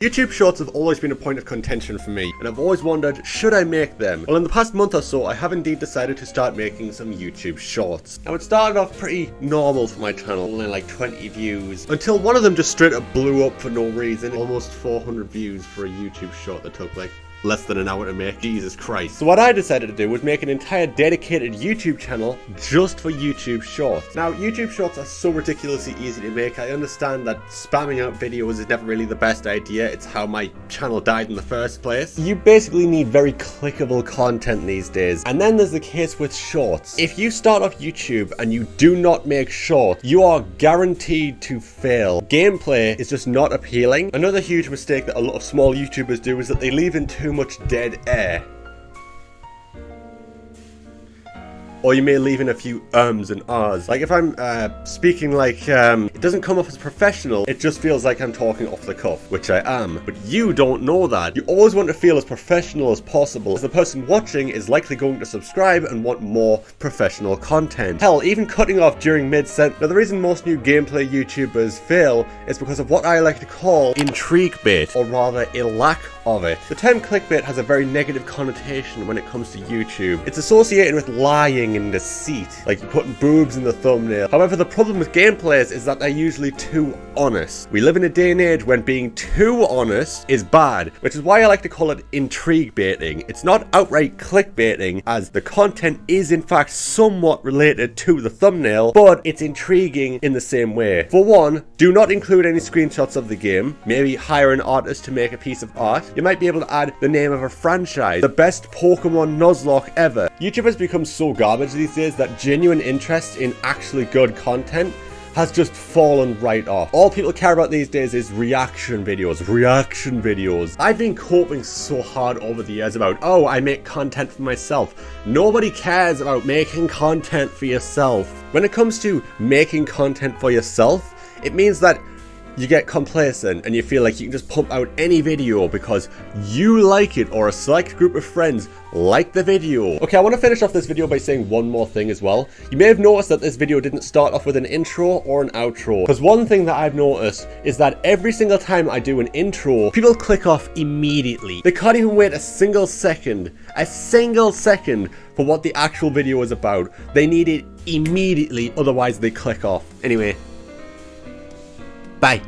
YouTube Shorts have always been a point of contention for me, and I've always wondered, should I make them? Well, in the past month or so, I have indeed decided to start making some YouTube Shorts. Now, it started off pretty normal for my channel, only like 20 views, until one of them just straight up blew up for no reason. Almost 400 views for a YouTube Short that took like less than an hour to make. Jesus Christ. So what I decided to do was make an entire dedicated YouTube channel just for YouTube Shorts. Now, YouTube Shorts are so ridiculously easy to make. I understand that spamming out videos is never really the best idea. It's how my channel died in the first place. You basically need very clickable content these days. And then there's the case with Shorts. If you start off YouTube and you do not make Shorts, you are guaranteed to fail. Gameplay is just not appealing. Another huge mistake that a lot of small YouTubers do is that they leave in too much dead air. Or you may leave in a few ums and ahs. Like if I'm speaking like, it doesn't come off as professional, it just feels like I'm talking off the cuff, which I am. But you don't know that. You always want to feel as professional as possible, as the person watching is likely going to subscribe and want more professional content. Hell, even cutting off during mid-sentence. Now, the reason most new gameplay YouTubers fail is because of what I like to call intrigue bait, or rather a lack of it. The term clickbait has a very negative connotation when it comes to YouTube. It's associated with lying and deceit, like you're putting boobs in the thumbnail. However, the problem with gameplays is that they're usually too honest. We live in a day and age when being too honest is bad, which is why I like to call it intrigue baiting. It's not outright clickbaiting, as the content is in fact somewhat related to the thumbnail, but it's intriguing in the same way. For one, do not include any screenshots of the game. Maybe hire an artist to make a piece of art. You might be able to add the name of a franchise, the best Pokemon Nuzlocke ever. YouTube has become so garbage these days that genuine interest in actually good content has just fallen right off. All people care about these days is reaction videos. I've been coping so hard over the years about, oh, I make content for myself. Nobody cares about making content for yourself. When it comes to making content for yourself, it means that you get complacent and you feel like you can just pump out any video because you like it or a select group of friends like the video. Okay, I want to finish off this video by saying one more thing as well. You may have noticed that this video didn't start off with an intro or an outro, because one thing that I've noticed is that every single time I do an intro, people click off immediately. They can't even wait a single second for what the actual video is about. They need it immediately, otherwise they click off. Anyway, bye.